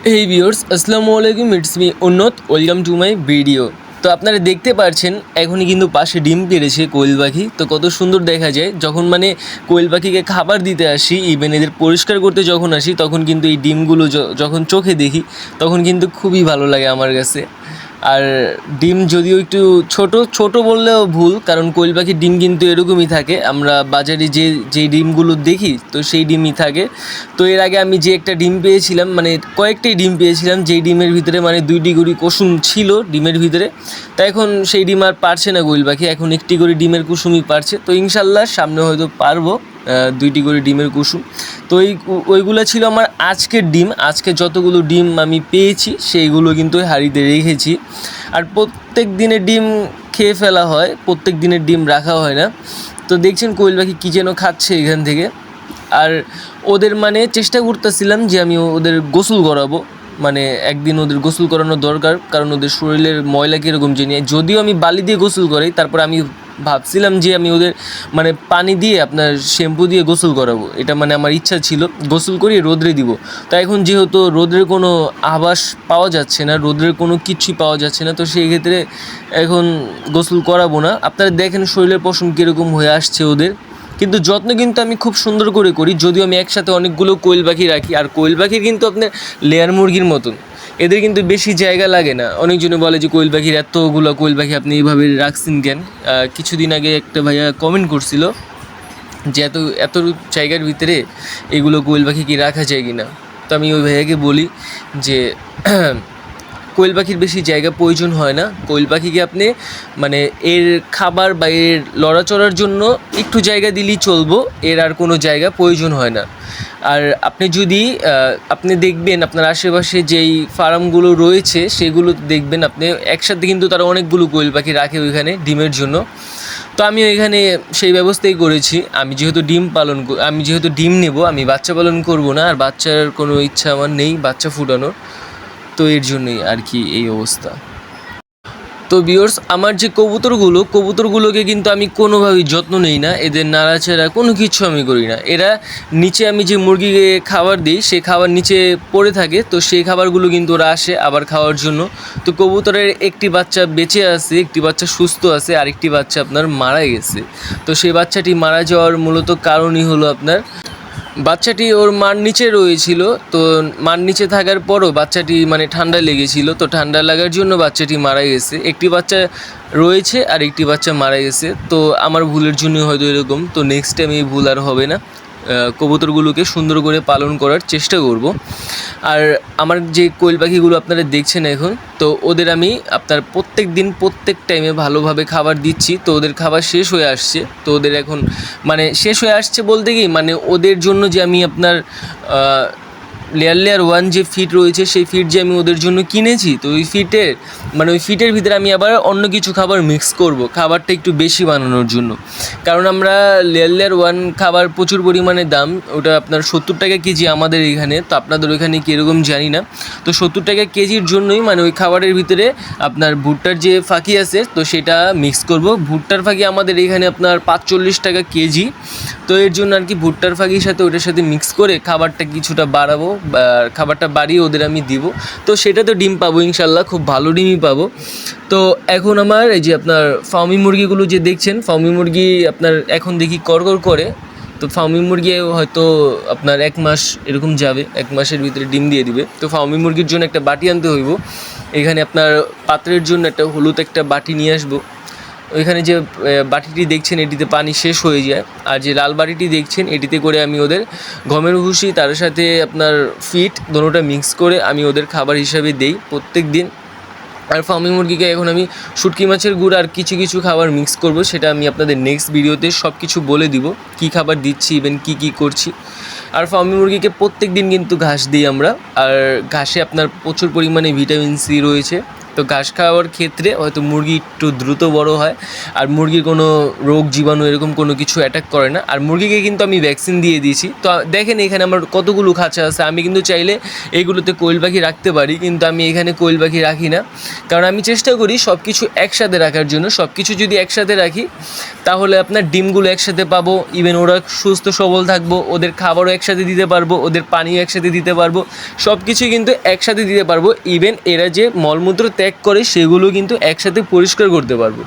এই ভিউয়ার্স আসসালামু আলাইকুম, ইটস মি উন্নত, ওয়েলকাম টু মাই ভিডিও। তো আপনারা দেখতে পাচ্ছেন এখনই কিন্তু পাশে ডিম পেড়েছে কোয়েল পাখি। তো কত সুন্দর দেখা যায় যখন কোয়েল পাখিকে খাবার দিতে আসি, ইভেন এদের পরিষ্কার করতে যখন আসি, তখন কিন্তু এই ডিমগুলো যখন চোখে দেখি তখন কিন্তু খুবই ভালো লাগে আমার কাছে। আর ডিম যদিও একটু ছোট ছোট বললেও ভুল, কারণ কোয়েল পাখির ডিম কিন্তু এরকমই থাকে। আমরা বাজারে যেই ডিমগুলো দেখি তো সেই ডিমই থাকে। তো এর আগে আমি যে একটা ডিম পেয়েছিলাম, কয়েকটাই ডিম পেয়েছিলাম, যেই ডিমের ভিতরে 2টি করে কুসুম ছিল ডিমের ভিতরে। তা এখন সেই ডিম আর পারছে না কোয়েল পাখি, এখন একটি করে ডিমের কুসুমই পারছে। তো ইনশাল্লাহ সামনে হয়তো পারবো 2টি করে ডিমের কুসুম। তো ওইগুলো ছিল আমার আজকের ডিম। আজকে যতগুলো ডিম আমি পেয়েছি সেইগুলো কিন্তু হাঁড়িতে রেখেছি। আর প্রত্যেক দিনের ডিম খেয়ে ফেলা হয়, প্রত্যেক দিনের ডিম রাখা হয় না। তো দেখছেন কোয়েল পাখি কী যেন খাচ্ছে এখান থেকে। আর ওদের চেষ্টা করতেছিলাম যে আমি ওদের গোসল করাবো, একদিন ওদের গোসল করানো দরকার, কারণ ওদের শরীরের ময়লা কীরকম জেনে। যদিও আমি বালি দিয়ে গোসল করাই, তারপর আমি ভাবছিলাম যে আমি ওদের পানি দিয়ে আপনার শ্যাম্পু দিয়ে গোসল করাবো। এটা আমার ইচ্ছা ছিল, গোসল করিয়ে রোদ্রে দিব। তো এখন যেহেতু রোদ্রের কোনো আভাস পাওয়া যাচ্ছে না, রোদ্রের কোনো কিছুই পাওয়া যাচ্ছে না, তো সেই ক্ষেত্রে এখন গোসল করাবো না। আপনারা দেখেন শরীরের পশম কীরকম হয়ে আসছে ওদের। কিন্তু যত্ন কিন্তু আমি খুব সুন্দর করে করি, যদিও আমি একসাথে অনেকগুলো কোয়েল পাখি রাখি। আর কোয়েল পাখির কিন্তু আপনার লেয়ার মুরগির মতন, এদের কিন্তু বেশি জায়গা লাগে না। অনেকজনে বলে যে কোয়েল পাখির এতগুলো কোয়েল পাখি আপনি এইভাবে রাখছেন কেন। কিছুদিন আগে একটা ভাইয়া কমেন্ট করছিল যে এত জায়গার ভিতরে এগুলো কোয়েল পাখি কি রাখা যায় কি না। তো আমি ওই ভাইয়াকে বলি যে কোয়েল পাখির বেশি জায়গা প্রয়োজন হয় না। কোয়েল পাখিকে আপনি এর খাবার বা এর লড়াচড়ার জন্য একটু জায়গা দিলেই চলবো, এর আর কোনো জায়গা প্রয়োজন হয় না। আর আপনি দেখবেন আপনার আশেপাশে যেই ফার্মগুলো রয়েছে সেগুলো দেখবেন আপনি একসাথে কিন্তু তারা অনেকগুলো কোয়েল পাখি রাখে ওইখানে ডিমের জন্য। তো আমি ওইখানে সেই ব্যবস্থাই করেছি। আমি যেহেতু ডিম নেব, আমি বাচ্চা পালন করব না, আর বাচ্চার কোনো ইচ্ছা আমার নেই বাচ্চা ফুটানোর। তো এর জন্যই আর কি এই অবস্থা। তো ভিউয়ার্স, আমার যে কবুতরগুলোকে কিন্তু আমি কোনোভাবেই যত্ন নেই না, এদের নাড়াচাড়া কোনো কিছু আমি করি না। এরা নিচে আমি যে মুরগিকে খাবার দিই সেই খাবার নিচে পড়ে থাকে, তো সেই খাবারগুলো কিন্তু ওরা আসে আবার খাওয়ার জন্য। তো কবুতরের একটি বাচ্চা বেঁচে আছে, একটি বাচ্চা সুস্থ আছে, আরেকটি বাচ্চা আপনার মারা গেছে। তো সেই বাচ্চাটি মারা যাওয়ার মূলত কারণই হলো আপনার বাচ্চাটি ওর মার নিচে রয়েছিল। তো মার নিচে থাকার পরও বাচ্চাটি ঠান্ডা লেগেছিল, তো ঠান্ডা লাগার জন্য বাচ্চাটি মারা গেছে। একটি বাচ্চা রয়েছে আর একটি বাচ্চা মারা গেছে। তো আমার ভুলের জন্য হয়তো এরকম। তো নেক্সট টাইম এই ভুল আর হবে না, কবুতরগুলোকে সুন্দর করে পালন করার চেষ্টা করব। আর আমার যে কোয়েল পাখিগুলো আপনারা দেখছেন এখন, তো ওদের আমি আপনার প্রত্যেক টাইমে ভালোভাবে খাবার দিচ্ছি। তো ওদের খাবার শেষ হয়ে আসছে। তো ওদের এখন শেষ হয়ে আসছে বলতে কি ওদের জন্য যে আমি আপনার লেয়ার 1 যে ফিড রয়েছে সেই ফিড যে আমি ওদের জন্য কিনেছি, তো ওই ফিটের ভিতরে আমি আবার অন্য কিছু খাবার মিক্স করব, খাবারটা একটু বেশি বানানোর জন্য। কারণ আমরা লেয়ার 1 খাবার প্রচুর পরিমাণে দাম, ওটা আপনার 70 টাকা কেজি আমাদের এখানে। তো আপনাদের ওইখানে কীরকম জানি না। তো 70 টাকা কেজির জন্যই ওই খাবারের ভিতরে আপনার ভুট্টার যে ফাঁকি আছে তো সেটা মিক্স করব। ভুট্টার ফাঁকি আমাদের এখানে আপনার 45 টাকা কেজি। তো এর জন্য আর কি ভুট্টার ফাঁকির সাথে ওটার সাথে মিক্স করে খাবারটা কিছুটা বাড়াবো, খাবারটা বাড়িয়ে ওদের আমি দিব। তো সেটা তো ডিম পাবো ইনশাল্লাহ, খুব ভালো ডিমই পাবো। তো এখন আমার এই যে আপনার ফার্মি মুরগিগুলো যে দেখছেন, ফার্মি মুরগি আপনার এখন দেখি করকর করে। তো ফার্মি মুরগি হয়তো আপনার 1 মাস এরকম যাবে, 1 মাসের ভিতরে ডিম দিয়ে দিবে। তো ফার্মি মুরগির জন্য একটা বাটি আনতে হইব। এখানে আপনার পাত্রের জন্য একটা হলুদ একটা বাটি নিয়ে আসবো। ওইখানে যে বাটিটি দেখছেন এটিতে পানি শেষ হয়ে যায়, আর যে লাল বাটিটি দেখছেন এটিতে করে আমি ওদের গমের ভুসি তার সাথে আপনার ফিট দোনোটা মিক্স করে আমি ওদের খাবার হিসাবে দেই প্রত্যেক দিন। আর ফার্মি মুরগিকে এখন আমি শুটকি মাছের গুঁড়া আর কিছু খাবার মিক্স করব, সেটা আমি আপনাদের নেক্সট ভিডিওতে সব কিছু বলে দিব, কী খাবার দিচ্ছি ইভেন কী করছি। আর ফার্মি মুরগিকে প্রত্যেক দিন কিন্তু ঘাস দিই আমরা, আর ঘাসে আপনার প্রচুর পরিমাণে ভিটামিন সি রয়েছে। তো ঘাস খাওয়ার ক্ষেত্রে হয়তো মুরগি একটু দ্রুত বড় হয়, আর মুরগির কোনো রোগ জীবাণু এরকম কোনো কিছু অ্যাটাক করে না। আর মুরগিকে কিন্তু আমি ভ্যাকসিন দিয়ে দিয়েছি। তো দেখেন এখানে আমার কতগুলো খাঁচা আছে। আমি কিন্তু চাইলে এগুলোতে কোয়েল পাখি রাখতে পারি, কিন্তু আমি এখানে কোয়েল পাখি রাখি না, কারণ আমি চেষ্টা করি সব কিছু একসাথে রাখার জন্য। সব কিছু যদি একসাথে রাখি তাহলে আপনার ডিমগুলো একসাথে পাবো, ইভেন ওরা সুস্থ সবল থাকবো, ওদের খাবারও একসাথে দিতে পারবো, ওদের পানিও একসাথে দিতে পারবো, সব কিছুই কিন্তু একসাথে দিতে পারবো। ইভেন এরা যে মলমূত্র ত্যাগ করে সেগুলো কিন্তু একসাথে পরিষ্কার করতে পারবো।